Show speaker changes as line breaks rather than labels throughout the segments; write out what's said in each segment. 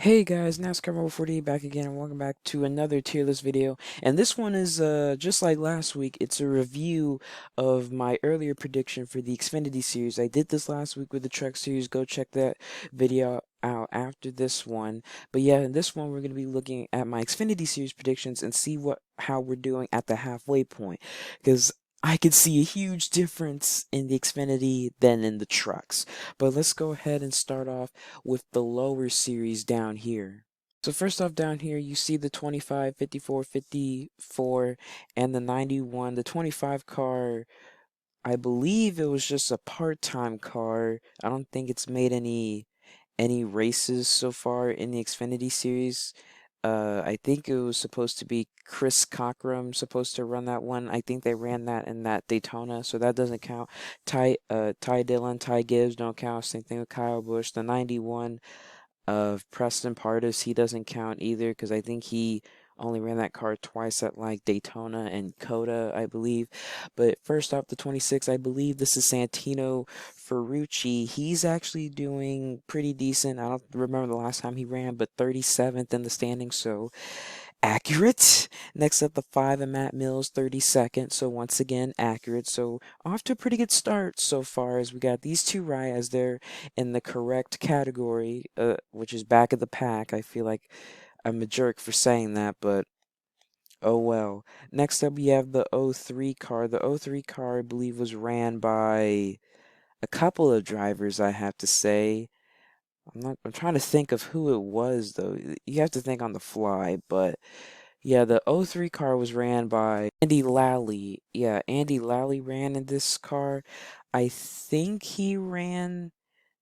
Hey guys, NASCAR Mobile 48 back again, and welcome back to another tier list video. And this one is just like last week. It's a review of my earlier prediction for the Xfinity series. I did this last week with the Truck series. Go check that video out after this one. But yeah, in this one we're going to be looking at my Xfinity series predictions and see how we're doing at the halfway point, because I could see a huge difference in the Xfinity than in the trucks. But let's go ahead and start off with the lower series down here. So first off down here, you see the 25, 54, 54, and the 91. The 25 car, I believe it was just a part-time car. I don't think it's made any races so far in the Xfinity series. I think it was supposed to be Chris Cockrum supposed to run that one. I think they ran that in that Daytona, so that doesn't count. Ty Dillon, Ty Gibbs don't count. Same thing with Kyle Busch. The 91 of Preston Pardus, he doesn't count either because I think he only ran that car twice at like Daytona and Coda, I believe. But first off, the 26, I believe this is Santino Ferrucci. He's actually doing pretty decent. I don't remember the last time he ran, but 37th in the standings, so accurate. Next up, the 5 and Matt Mills, 32nd. So once again, accurate. So off to a pretty good start so far, as we got these two right as they're in the correct category, which is back of the pack. I feel like I'm a jerk for saying that, but oh well. Next up, we have the '03 car. The '03 car, I believe, was ran by a couple of drivers, I have to say. I'm trying to think of who it was though. You have to think on the fly, but yeah, the '03 car was ran by Andy Lally. Yeah, Andy Lally ran in this car. I think he ran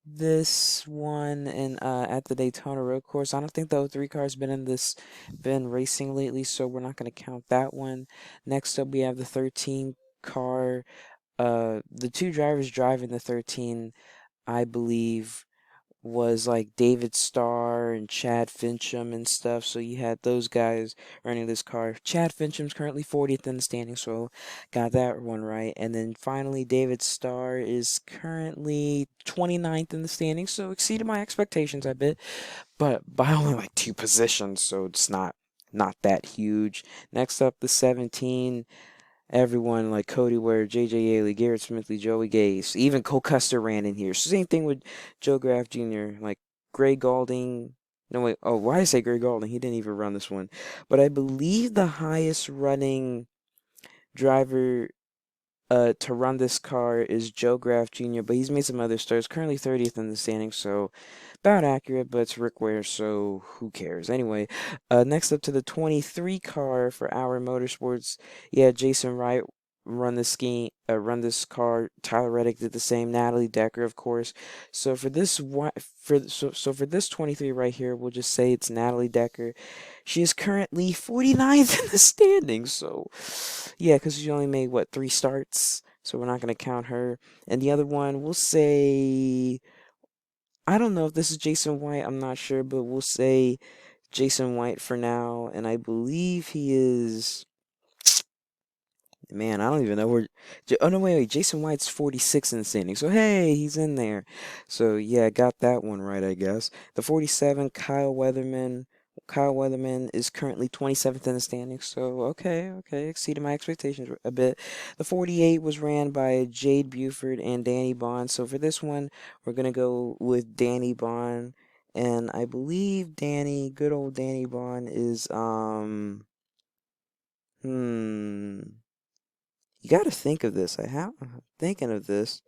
this one in at the Daytona Road Course. I don't think the '03 car's been racing lately, so we're not going to count that one. Next up, we have the 13 car. The two drivers driving the 13, I believe, was like David Starr and Chad Fincham and stuff. So you had those guys running this car. Chad Fincham's currently 40th in the standing, so got that one right. And then finally, David Starr is currently 29th in the standing, so exceeded my expectations a bit, but by only like two positions, so it's not that huge. Next up, the 17. Everyone like Cody Ware, J.J. Yaley, Garrett Smithley, Joey Gase, even Cole Custer ran in here. Same thing with Joe Graff Jr., like Gray Galding. No, wait. Oh, why did I say Gray Galding? He didn't even run this one. But I believe the highest running driver to run this car is Joe Graff Jr., but he's made some other starts. Currently 30th in the standings, so about accurate, but it's Rick Ware, so who cares? Anyway, next up to the 23 car for our motorsports. Yeah, Jason Wright run this car. Tyler Reddick did the same. Natalie Decker, of course. So for this one, for this 23 right here, we'll just say it's Natalie Decker. She is currently 49th in the standings. So yeah, because she only made what, 3 starts. So we're not gonna count her. And the other one, we'll say, I don't know if this is Jason White. I'm not sure, but we'll say Jason White for now. And I believe he is. Man, I don't even know where. Oh no, wait. Jason White's 46 in the standing. So hey, he's in there. So yeah, got that one right, I guess. The 47, Kyle Weatherman. Kyle Weatherman is currently 27th in the standings. So okay, exceeded my expectations a bit. The 48 was ran by Jade Buford and Danny Bond. So for this one, we're gonna go with Danny Bond, and I believe good old Danny Bond is hmm. You got to think of this. I'm thinking of this.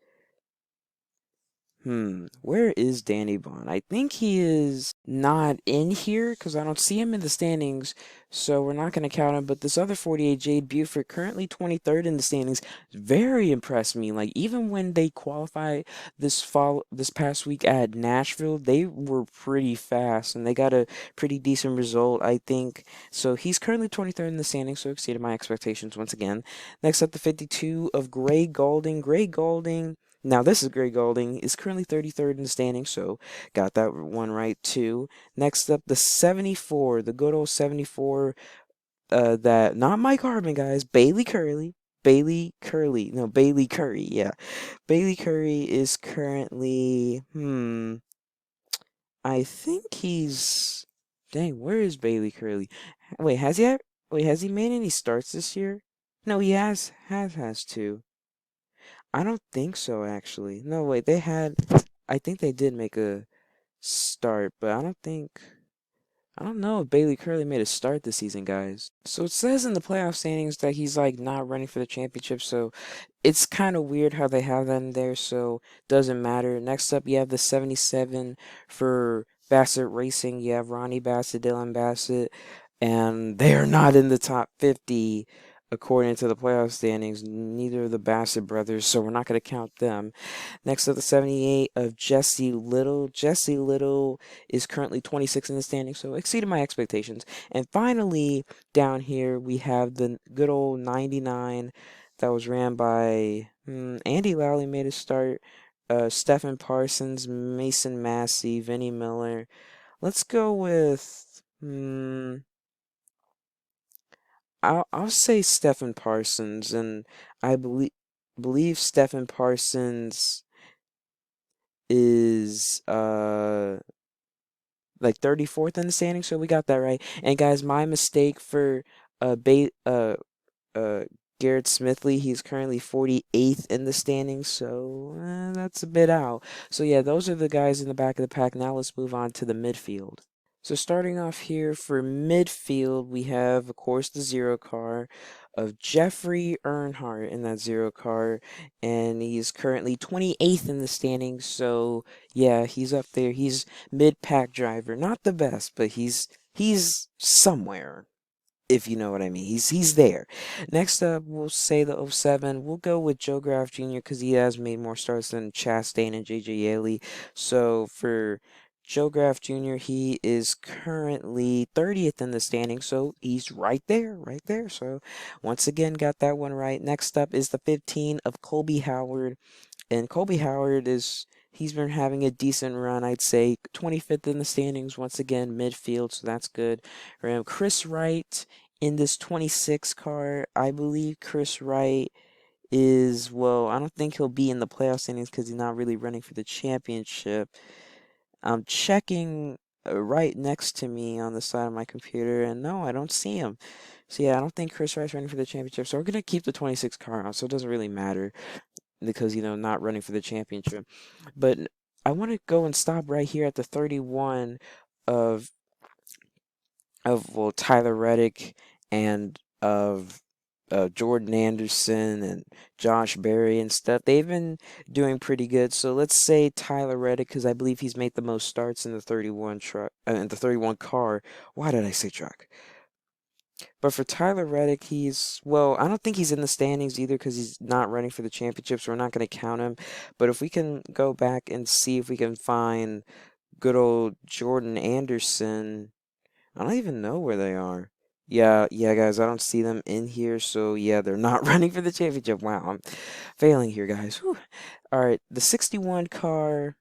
Where is Danny Bond? I think he is not in here because I don't see him in the standings, so we're not going to count him. But this other 48, Jade Buford, currently 23rd in the standings, very impressed me. Like even when they qualified this past week at Nashville, they were pretty fast and they got a pretty decent result, I think. So he's currently 23rd in the standings, so exceeded my expectations once again. Next up, the 52 of Gray Galding. Gray Galding. Now, this is Gray Galding, is currently 33rd in the standings, so got that one right too. Next up, the 74, the good old 74, that, not Mike Harmon, guys, Bailey Curley. Bailey Curry, yeah. Bailey Curry is currently, I think he's Dang, where is Bailey Curley? Wait, wait, has he made any starts this year? No, he has two. I don't think so, actually. No, wait, I think they did make a start, but I don't know if Bailey Curley made a start this season, guys. So it says in the playoff standings that he's like not running for the championship, so it's kind of weird how they have that in there, so doesn't matter. Next up, you have the 77 for Bassett Racing. You have Ronnie Bassett, Dylan Bassett, and they are not in the top 50 according to the playoff standings. Neither of the Bassett brothers, so we're not going to count them. Next up, the 78 of Jesse Little. Jesse Little is currently 26 in the standings, so exceeded my expectations. And finally, down here, we have the good old 99 that was ran by Andy Lally made a start. Stephen Parsons, Mason Massey, Vinnie Miller. Let's go with I'll say Stephen Parsons, and I believe Stephen Parsons is like 34th in the standings, so we got that right. And guys, my mistake for uh Garrett Smithley, he's currently 48th in the standings, so that's a bit out. So yeah, those are the guys in the back of the pack. Now let's move on to the midfield. So starting off here for midfield, we have, of course, the zero car of Jeffrey Earnhardt in that zero car, and he's currently 28th in the standings. So yeah, he's up there. He's mid-pack driver, not the best, but he's somewhere, if you know what I mean. He's there. Next up, we'll say the '07. We'll go with Joe Graf Jr. because he has made more starts than Chastain and JJ Yeley. So for Joe Graf Jr., he is currently 30th in the standing, so he's right there, right there. So once again, got that one right. Next up is the 15 of Colby Howard. And Colby Howard he's been having a decent run, I'd say 25th in the standings, once again, midfield, so that's good. Chris Wright in this 26 car, I believe Chris Wright is, well, I don't think he'll be in the playoff standings because he's not really running for the championship. I'm checking right next to me on the side of my computer, and no, I don't see him. So yeah, I don't think Chris Wright's running for the championship, so we're going to keep the 26 car on, so it doesn't really matter because not running for the championship. But I want to go and stop right here at the 31 of well, Tyler Reddick and of Jordan Anderson and Josh Berry and stuff. They've been doing pretty good. So let's say Tyler Reddick because I believe he's made the most starts in the 31 truck in the 31 car. Why did I say truck? But for Tyler Reddick, well, I don't think he's in the standings either because he's not running for the championship, so we're not going to count him. But if we can go back and see if we can find good old Jordan Anderson, I don't even know where they are. Yeah, guys, I don't see them in here, so yeah, they're not running for the championship. Wow, I'm failing here, guys. Whew. All right, the 61 car.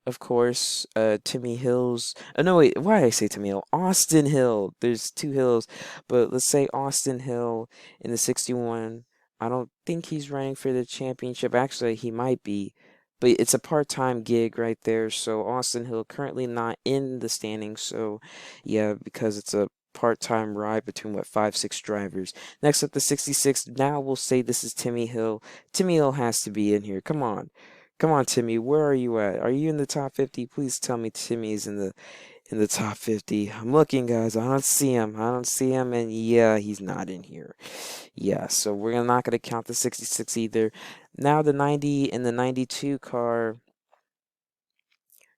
Of course, Timmy Hills. No, wait, why did I say Timmy Hill? Austin Hill. There's two Hills, but let's say Austin Hill in the 61. I don't think he's running for the championship. Actually, he might be, but it's a part-time gig right there. So Austin Hill currently not in the standings. So yeah, because it's a part-time ride between what 5, 6 drivers. Next up, the 66. Now we'll say this is Timmy Hill. Timmy Hill has to be in here. Come on. Come on, Timmy. Where are you at? Are you in the top 50? Please tell me Timmy's in the top 50. I'm looking, guys. I don't see him. I don't see him, and yeah, he's not in here. Yeah, so we're not gonna count the 66 either. Now the 90 and the 92 car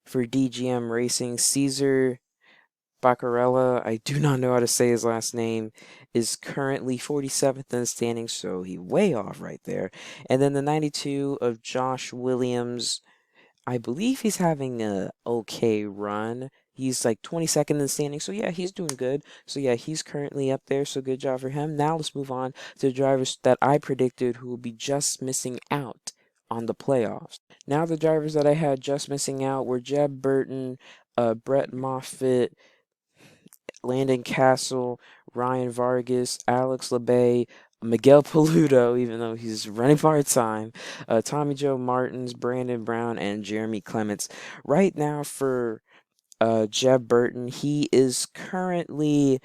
for DGM Racing. Caesar Baccarella, I do not know how to say his last name, is currently 47th in the standings, so he way off right there. And then the 92 of Josh Williams. I believe he's having a okay run. He's like 22nd in the standing, so yeah, he's doing good. So yeah, he's currently up there, so good job for him. Now let's move on to the drivers that I predicted who will be just missing out on the playoffs. Now the drivers that I had just missing out were Jeb Burton, Brett Moffitt, Landon Castle, Ryan Vargas, Alex LeBay, Miguel Paludo, even though he's running part-time, Tommy Joe Martins, Brandon Brown, and Jeremy Clements. Right now for Jeb Burton. He is currently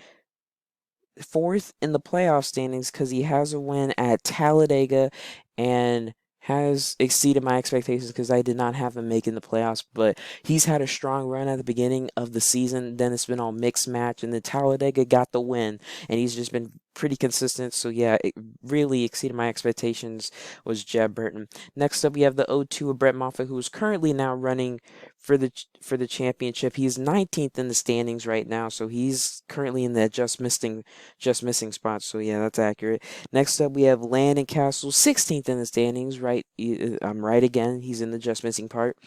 fourth in the playoff standings because he has a win at Talladega and has exceeded my expectations because I did not have him making the playoffs. But he's had a strong run at the beginning of the season. Then it's been all mixed match, and then Talladega got the win, and he's just been pretty consistent. So yeah, it really exceeded my expectations. Was Jeb Burton. Next up, we have the O2 of Brett Moffitt, who is currently now running for the championship. He's 19th in the standings right now, so he's currently in that just missing spot. So yeah, that's accurate. Next up, we have Landon Castle, 16th in the standings. Right, I'm right again. He's in the just missing part.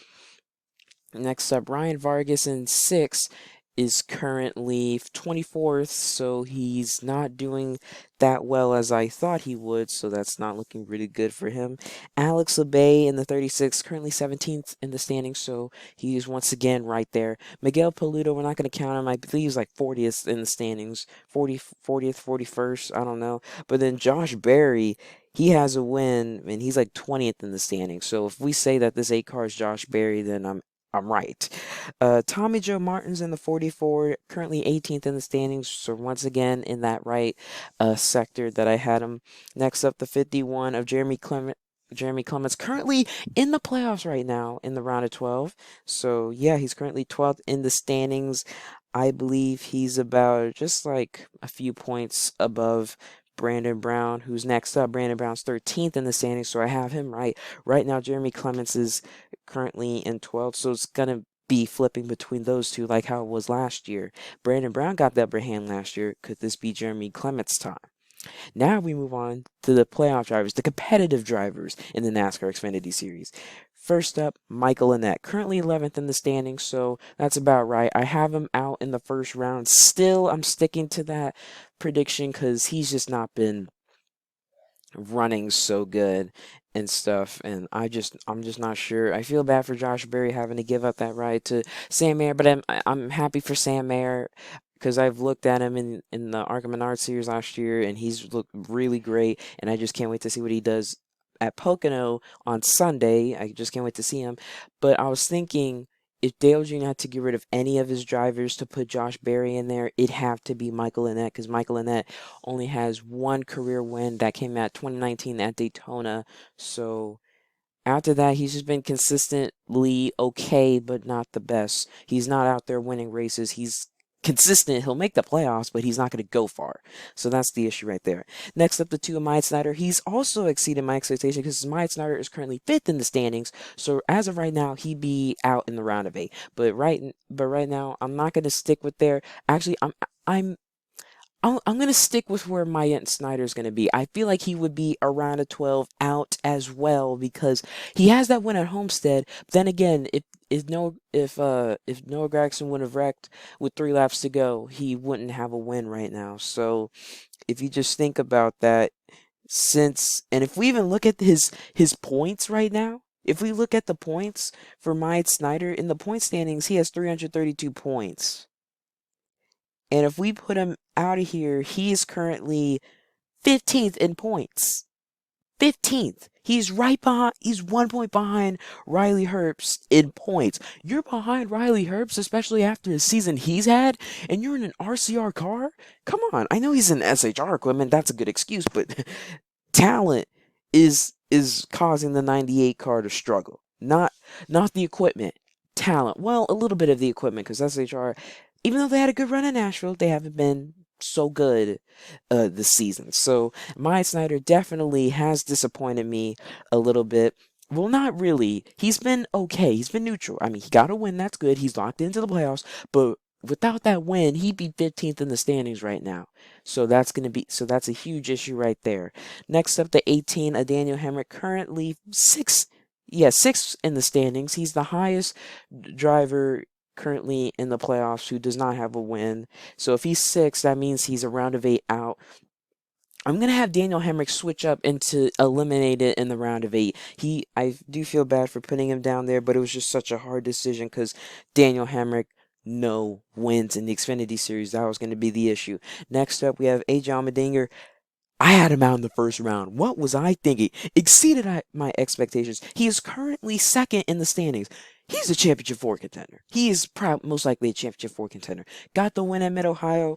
Next up, Ryan Vargas in sixth is currently 24th, so he's not doing that well as I thought he would, so that's not looking really good for him. Alex Labay in the 36th, currently 17th in the standings, so he's once again right there. Miguel Paludo, we're not going to count him. I believe he's like 40th in the standings, 40th, 41st, I don't know. But then Josh Berry, he has a win, and he's like 20th in the standings. So if we say that this 8 car is Josh Berry, then I'm right. Tommy Joe Martin's in the 44, currently 18th in the standings, so once again in that right sector that I had him. Next up, the 51 of Jeremy Clements, currently in the playoffs right now in the round of 12. So yeah, he's currently 12th in the standings. I believe he's about just like a few points above Brandon Brown, who's next up. Brandon Brown's 13th in the standings, so I have him right. Right now, Jeremy Clements is currently in 12th, so it's going to be flipping between those two like how it was last year. Brandon Brown got the upper hand last year. Could this be Jeremy Clements' time? Now we move on to the playoff drivers, the competitive drivers in the NASCAR Xfinity Series. First up, Michael Annett, currently 11th in the standings, so that's about right. I have him out in the first round. Still, I'm sticking to that prediction because he's just not been running so good and stuff, and I'm just not sure. I feel bad for Josh Berry having to give up that ride to Sam Mayer, but I'm happy for Sam Mayer because I've looked at him in the Arkham Menard series last year, and he's looked really great, and I just can't wait to see what he does at Pocono on Sunday. I just can't wait to see him. But I was thinking, if Dale Jr. had to get rid of any of his drivers to put Josh Berry in there, it'd have to be Michael Annett because Michael Annett only has one career win that came at 2019 at Daytona. So after that, he's just been consistently okay, but not the best. He's not out there winning races. He's consistent. He'll make the playoffs, but he's not going to go far. So that's the issue right there. Next up, the two of Myatt Snyder. He's also exceeded my expectation because Myatt Snyder is currently fifth in the standings. So as of right now, he'd be out in the round of 8. But right now, I'm not going to stick with there. Actually, I'm I'm gonna stick with where Myatt Snyder's gonna be. I feel like he would be around a 12 out as well because he has that win at Homestead. But then again, if Noah Gragson would have wrecked with 3 laps to go, he wouldn't have a win right now. So if you just think about that, and if we even look at his points right now, if we look at the points for Myatt Snyder in the point standings, he has 332 points. And if we put him out of here, he is currently 15th in points. 15th. He's right behind, he's 1 point behind Riley Herbst in points. You're behind Riley Herbst, especially after the season he's had, and you're in an RCR car? Come on. I know he's in SHR equipment. That's a good excuse, but talent is causing the 98 car to struggle. Not the equipment. Talent. Well, a little bit of the equipment because SHR, even though they had a good run in Nashville, they haven't been so good this season. So Myatt Snyder definitely has disappointed me a little bit. Well, not really. He's been okay. He's been neutral. I mean, he got a win. That's good. He's locked into the playoffs. But without that win, he'd be 15th in the standings right now. So that's a huge issue right there. Next up, the 18, Daniel Hemrick, currently sixth in the standings. He's the highest driver currently in the playoffs who does not have a win. So if he's sixth, that means he's a round of 8 out. I'm gonna have Daniel Hemrick switch up and to eliminate it in the round of 8. I do feel bad for putting him down there, but it was just such a hard decision because Daniel Hemrick no wins in the Xfinity Series. That was going to be the issue. Next up, we have AJ Allmendinger. I had him out in the first round. What was I thinking? Exceeded my expectations. He is currently second in the standings. He's a championship four contender. He is most likely a championship four contender. Got the win at Mid Ohio.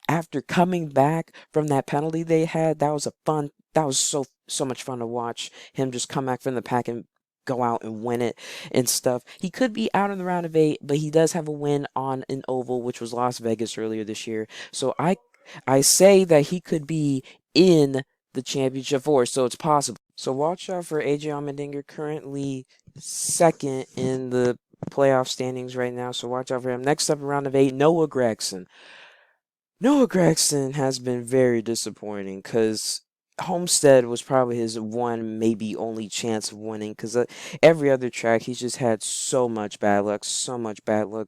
After coming back from that penalty they had, that was a fun. That was so much fun to watch him just come back from the pack and go out and win it and stuff. He could be out in the round of eight, but he does have a win on an oval, which was Las Vegas earlier this year. So I say that he could be in the championship four, so it's possible. So watch out for AJ Allmendinger, currently second in the playoff standings right now. So watch out for him. Next up, in round of eight, Noah Gragson. Noah Gragson has been very disappointing because Homestead was probably his one, maybe only chance of winning because every other track he's just had so much bad luck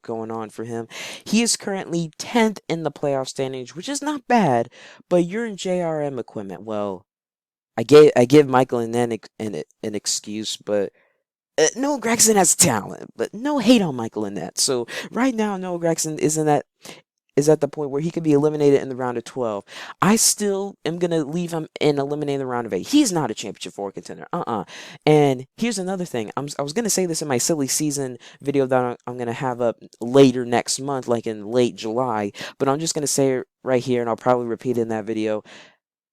going on for him. He is currently 10th in the playoff standings, which is not bad, but you're in JRM equipment. Well, I give Michael and then an excuse, but Noah Gragson has talent, but no hate on Michael Annett. So right now, Noah Gragson is at the point where he could be eliminated in the round of 12. I still am going to leave him in eliminating the round of 8. He's not a championship four contender. And here's another thing. I was going to say this in my silly season video that I'm going to have up later next month, like in late July, but I'm just going to say it right here, and I'll probably repeat it in that video.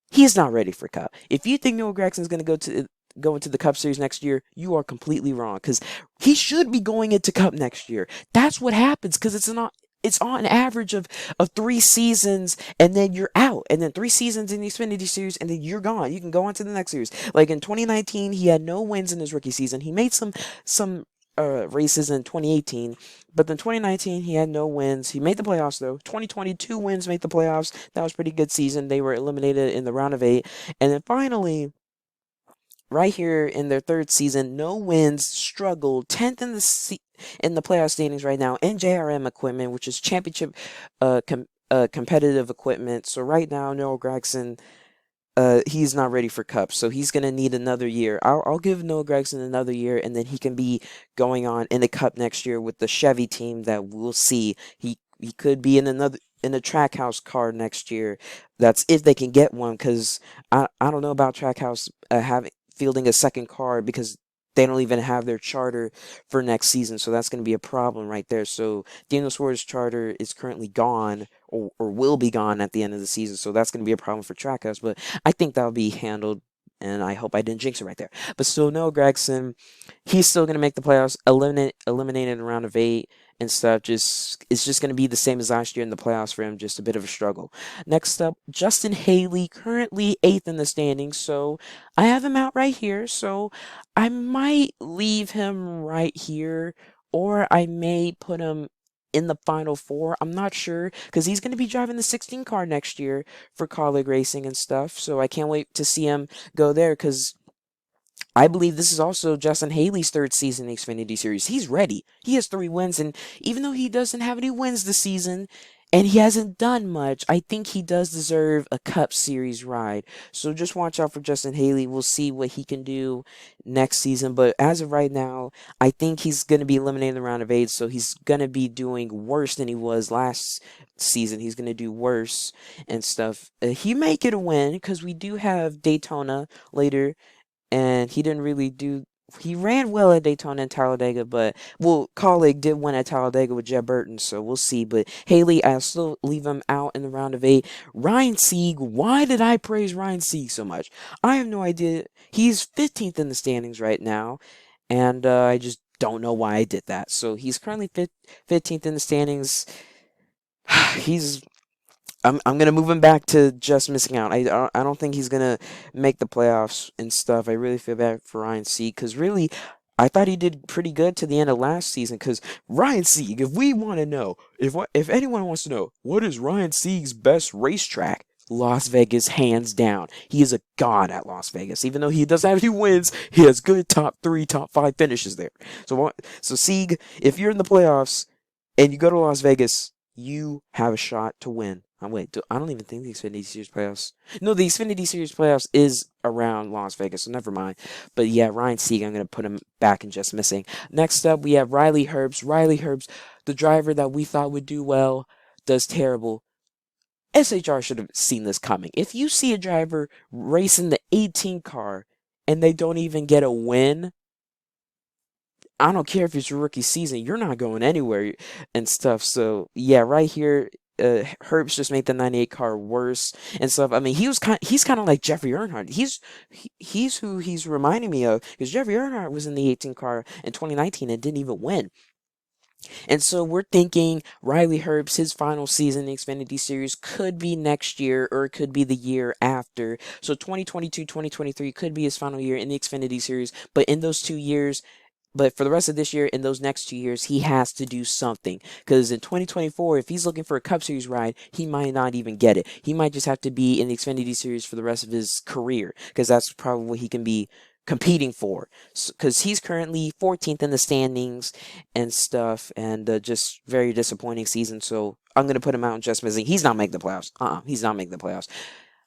He's not ready for Cup. If you think Noah Gragson is going to go into the Cup Series next year, you are completely wrong because he should be going into Cup next year. That's what happens because it's on average of 3 seasons and then you're out, and then 3 seasons in the Xfinity Series and then you're gone. You can go on to the next series. Like in 2019, he had no wins in his rookie season. He made some races in 2018, but then 2019 he had no wins. He made the playoffs though. 2022 wins, made the playoffs. That was a pretty good season. They were eliminated in the round of 8, and then finally, right here in their third season, no wins, struggled, 10th in the playoff standings right now in JRM equipment, which is championship competitive equipment. So right now, Noah Gragson, he's not ready for Cup, so he's gonna need another year. I'll give Noah Gragson another year, and then he can be going on in the Cup next year with the Chevy team that we'll see. He could be in a Trackhouse car next year. That's if they can get one, because I don't know about Trackhouse having fielding a second car because they don't even have their charter for next season, so that's going to be a problem right there. So Daniel Suarez's charter is currently gone, or will be gone at the end of the season, so that's going to be a problem for Trackhouse, but I think that'll be handled, and I hope I didn't jinx it right there. But still, Noah Gragson, he's still going to make the playoffs, eliminated in the round of 8 and stuff. It's just going to be the same as last year in the playoffs for him, just a bit of a struggle. Next up, Justin Haley, currently 8th in the standings, so I have him out right here, so I might leave him right here, or I may put him in the final 4. I'm not sure because he's going to be driving the 16 car next year for Colleague Racing and stuff. So I can't wait to see him go there because I believe this is also Justin Haley's third season in the Xfinity Series. He's ready. He has 3 wins, and even though he doesn't have any wins this season, and he hasn't done much, I think he does deserve a Cup Series ride. So just watch out for Justin Haley. We'll see what he can do next season. But as of right now, I think he's going to be eliminated in the round of 8, so he's going to be doing worse than he was last season. He's going to do worse and stuff. He may get a win because we do have Daytona later, and he didn't really do. He ran well at Daytona and Talladega, but well, Colleague did win at Talladega with Jeb Burton, so we'll see. But Haley, I'll still leave him out in the round of 8. Ryan Sieg, why did I praise Ryan Sieg so much? I have no idea. He's 15th in the standings right now, and I just don't know why I did that. So he's currently 15th in the standings. he's I'm gonna move him back to just missing out. I don't think he's gonna make the playoffs and stuff. I really feel bad for Ryan Sieg because really, I thought he did pretty good to the end of last season. Because Ryan Sieg, if we want to know, if anyone wants to know, what is Ryan Sieg's best racetrack? Las Vegas, hands down. He is a god at Las Vegas. Even though he doesn't have any wins, he has good top 3, top 5 finishes there. So Sieg, if you're in the playoffs and you go to Las Vegas, you have a shot to win. Wait, I don't even think the Xfinity Series playoffs. No, the Xfinity Series playoffs is around Las Vegas, so never mind. But yeah, Ryan Sieg, I'm going to put him back in just missing. Next up, we have Riley Herbst. Riley Herbst, the driver that we thought would do well, does terrible. SHR should have seen this coming. If you see a driver racing the 18 car and they don't even get a win, I don't care if it's your rookie season, you're not going anywhere and stuff. So yeah, right here, Herbst just made the 98 car worse and stuff. I mean, he's kind of like Jeffrey Earnhardt. He's who he's reminding me of, because Jeffrey Earnhardt was in the 18 car in 2019 and didn't even win. And so we're thinking Riley Herbst, his final season in the Xfinity Series could be next year, or it could be the year after. So 2022, 2023 could be his final year in the Xfinity Series. But in those 2 years, but for the rest of this year, in those next 2 years, he has to do something. Because in 2024, if he's looking for a Cup Series ride, he might not even get it. He might just have to be in the Xfinity Series for the rest of his career, because that's probably what he can be competing for. Because he's currently 14th in the standings and stuff, and just very disappointing season. So I'm going to put him out in just missing. He's not making the playoffs. He's not making the playoffs.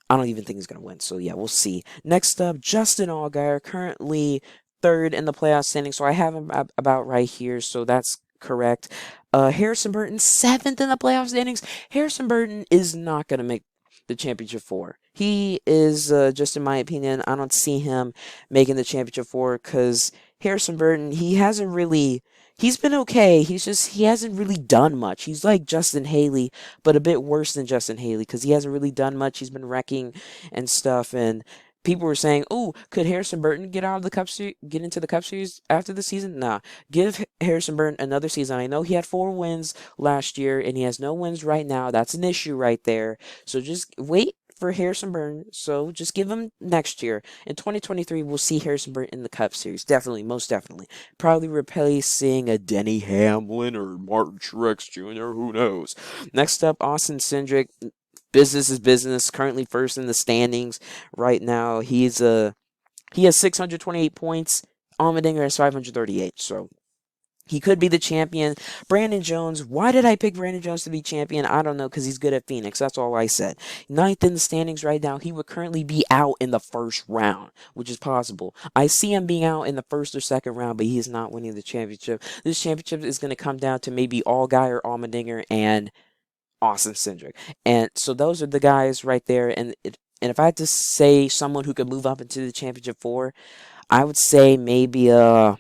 I don't even think he's going to win. So yeah, we'll see. Next up, Justin Allgaier, currently third in the playoff standing. So I have him about right here. So that's correct. Harrison Burton, seventh in the playoff standings. Harrison Burton is not going to make the championship four. He is, just in my opinion, I don't see him making the championship four, because Harrison Burton, he's been okay. He hasn't really done much. He's like Justin Haley, but a bit worse than Justin Haley, because he hasn't really done much. He's been wrecking and stuff, and people were saying, "Oh, could Harrison Burton get out of the get into the Cup Series after the season?" Nah, give Harrison Burton another season. I know he had 4 wins last year, and he has no wins right now. That's an issue right there. So just wait for Harrison Burton. So just give him next year. In 2023, we'll see Harrison Burton in the Cup Series. Definitely, most definitely. Probably replacing a Denny Hamlin or Martin Truex Jr. Who knows? Next up, Austin Cindric. Business is business. Currently first in the standings right now. He has 628 points. Allmendinger has 538. So he could be the champion. Brandon Jones. Why did I pick Brandon Jones to be champion? I don't know, because he's good at Phoenix. That's all I said. Ninth in the standings right now. He would currently be out in the first round, which is possible. I see him being out in the first or second round, but he is not winning the championship. This championship is going to come down to maybe Allgaier, Allmendinger, and Austin Cindric. And so those are the guys right there. And if I had to say someone who could move up into the championship four, I would say maybe a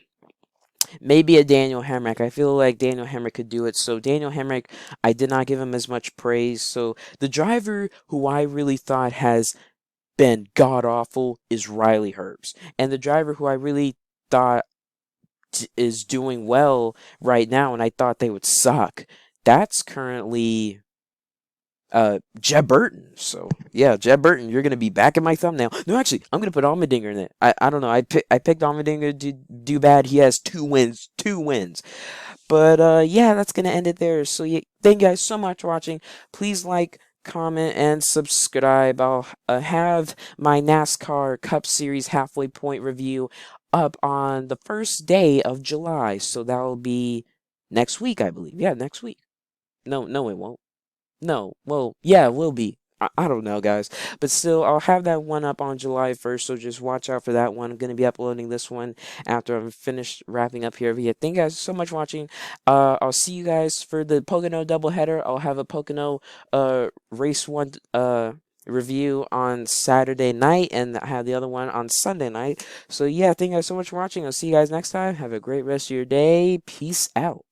Daniel Hemrick. I feel like Daniel Hemrick could do it. So Daniel Hemrick, I did not give him as much praise. So the driver who I really thought has been god awful is Riley Herbst. And the driver who I really thought is doing well right now, and I thought they would suck, that's currently Jeb Burton. So yeah, Jeb Burton, you're gonna be back in my thumbnail. No, actually, I'm gonna put Allmendinger in it. I don't know. I picked Allmendinger to do bad. He has 2 wins, 2 wins. But yeah, that's gonna end it there. So yeah, thank you guys so much for watching. Please like, comment, and subscribe. I'll have my NASCAR Cup Series halfway point review up on the first day of July. So that'll be next week, I believe. Yeah, next week. No, no, it won't. No, well, yeah, it will be. I don't know, guys. But still, I'll have that one up on July 1st, so just watch out for that one. I'm going to be uploading this one after I'm finished wrapping up here. But yeah, thank you guys so much for watching. I'll see you guys for the Pocono doubleheader. I'll have a Pocono race 1 review on Saturday night, and I have the other one on Sunday night. So yeah, thank you guys so much for watching. I'll see you guys next time. Have a great rest of your day. Peace out.